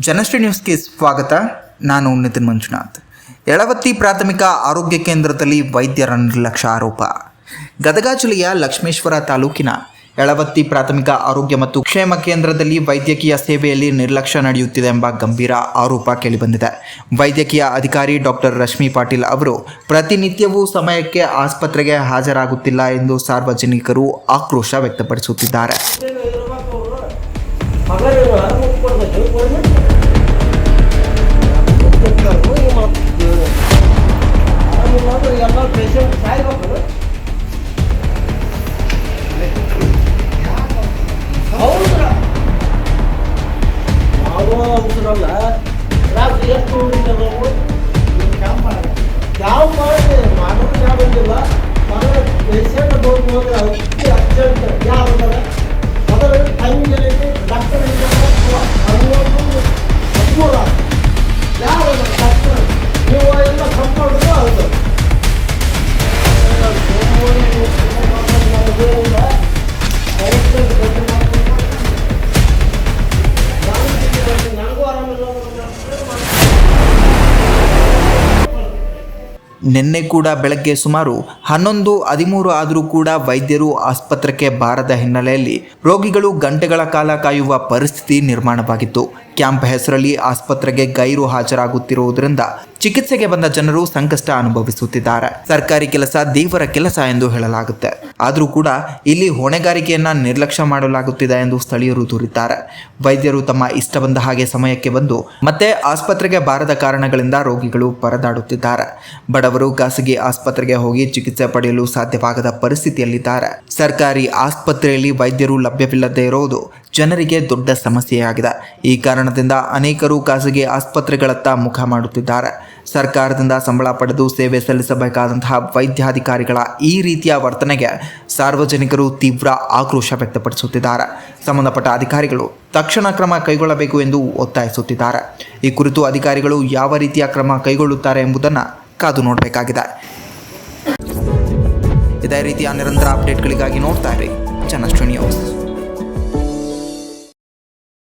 ಜನಶ್ರೀ ನ್ಯೂಸ್ಗೆ ಸ್ವಾಗತ. ನಾನು ನಿತಿನ್ ಮಂಜುನಾಥ್. ಯಳವತ್ತಿ ಪ್ರಾಥಮಿಕ ಆರೋಗ್ಯ ಕೇಂದ್ರದಲ್ಲಿ ವೈದ್ಯರ ನಿರ್ಲಕ್ಷ್ಯ ಆರೋಪ. ಗದಗ ಜಿಲ್ಲೆಯ ಲಕ್ಷ್ಮೇಶ್ವರ ತಾಲೂಕಿನ ಯಳವತ್ತಿ ಪ್ರಾಥಮಿಕ ಆರೋಗ್ಯ ಮತ್ತು ಕ್ಷೇಮ ಕೇಂದ್ರದಲ್ಲಿ ವೈದ್ಯಕೀಯ ಸೇವೆಯಲ್ಲಿ ನಿರ್ಲಕ್ಷ್ಯ ನಡೆಯುತ್ತಿದೆ ಎಂಬ ಗಂಭೀರ ಆರೋಪ ಕೇಳಿಬಂದಿದೆ. ವೈದ್ಯಕೀಯ ಅಧಿಕಾರಿ ಡಾಕ್ಟರ್ ರಶ್ಮಿ ಪಾಟೀಲ್ ಅವರು ಪ್ರತಿನಿತ್ಯವೂ ಸಮಯಕ್ಕೆ ಆಸ್ಪತ್ರೆಗೆ ಹಾಜರಾಗುತ್ತಿಲ್ಲ ಎಂದು ಸಾರ್ವಜನಿಕರು ಆಕ್ರೋಶ ವ್ಯಕ್ತಪಡಿಸುತ್ತಿದ್ದಾರೆ. ನಿನ್ನೆ ಕೂಡ ಬೆಳಗ್ಗೆ ಸುಮಾರು 11:13 ಆದರೂ ಕೂಡ ವೈದ್ಯರು ಆಸ್ಪತ್ರೆಗೆ ಬಾರದ ಹಿನ್ನೆಲೆಯಲ್ಲಿ ರೋಗಿಗಳು ಗಂಟೆಗಳ ಕಾಲ ಕಾಯುವ ಪರಿಸ್ಥಿತಿ ನಿರ್ಮಾಣವಾಗಿತ್ತು. ಕ್ಯಾಂಪ್ ಹೆಸರಲ್ಲಿ ಆಸ್ಪತ್ರೆಗೆ ಗೈರು ಹಾಜರಾಗುತ್ತಿರುವುದರಿಂದ ಚಿಕಿತ್ಸೆಗೆ ಬಂದ ಜನರು ಸಂಕಷ್ಟ ಅನುಭವಿಸುತ್ತಿದ್ದಾರೆ. ಸರ್ಕಾರಿ ಕೆಲಸ ದೇವರ ಕೆಲಸ ಎಂದು ಹೇಳಲಾಗುತ್ತೆ, ಆದರೂ ಕೂಡ ಇಲ್ಲಿ ಹೊಣೆಗಾರಿಕೆಯನ್ನ ನಿರ್ಲಕ್ಷ್ಯ ಮಾಡಲಾಗುತ್ತಿದೆ ಎಂದು ಸ್ಥಳೀಯರು ದೂರಿದ್ದಾರೆ. ವೈದ್ಯರು ತಮ್ಮ ಇಷ್ಟ ಬಂದ ಹಾಗೆ ಸಮಯಕ್ಕೆ ಬಂದು ಮತ್ತೆ ಆಸ್ಪತ್ರೆಗೆ ಬಾರದ ಕಾರಣಗಳಿಂದ ರೋಗಿಗಳು ಪರದಾಡುತ್ತಿದ್ದಾರೆ. ಬಡವರು ಖಾಸಗಿ ಆಸ್ಪತ್ರೆಗೆ ಹೋಗಿ ಚಿಕಿತ್ಸೆ ಪಡೆಯಲು ಸಾಧ್ಯವಾಗದ ಪರಿಸ್ಥಿತಿಯಲ್ಲಿದ್ದಾರೆ. ಸರ್ಕಾರಿ ಆಸ್ಪತ್ರೆಯಲ್ಲಿ ವೈದ್ಯರು ಲಭ್ಯವಿಲ್ಲದೆ ಇರುವುದು ಜನರಿಗೆ ದೊಡ್ಡ ಸಮಸ್ಯೆಯಾಗಿದೆ. ಈ ಕಾರಣದಿಂದ ಅನೇಕರು ಖಾಸಗಿ ಆಸ್ಪತ್ರೆಗಳತ್ತ ಮುಖ ಮಾಡುತ್ತಿದ್ದಾರೆ. ಸರ್ಕಾರದಿಂದ ಸಂಬಳ ಪಡೆದು ಸೇವೆ ಸಲ್ಲಿಸಬೇಕಾದಂತಹ ವೈದ್ಯಾಧಿಕಾರಿಗಳ ಈ ರೀತಿಯ ವರ್ತನೆಗೆ ಸಾರ್ವಜನಿಕರು ತೀವ್ರ ಆಕ್ರೋಶ ವ್ಯಕ್ತಪಡಿಸುತ್ತಿದ್ದಾರೆ. ಸಂಬಂಧಪಟ್ಟ ಅಧಿಕಾರಿಗಳು ತಕ್ಷಣ ಕ್ರಮ ಕೈಗೊಳ್ಳಬೇಕು ಎಂದು ಒತ್ತಾಯಿಸುತ್ತಿದ್ದಾರೆ. ಈ ಕುರಿತು ಅಧಿಕಾರಿಗಳು ಯಾವ ರೀತಿಯ ಕ್ರಮ ಕೈಗೊಳ್ಳುತ್ತಾರೆ ಎಂಬುದನ್ನು ಕಾದು ನೋಡಬೇಕಾಗಿದೆ. ಇದೇ ರೀತಿಯ ನಿರಂತರ ಅಪ್ಡೇಟ್ಗಳಿಗಾಗಿ ನೋಡ್ತಾ ಇರಿ ಜನಶ್ರೀ ನ್ಯೂಸ್.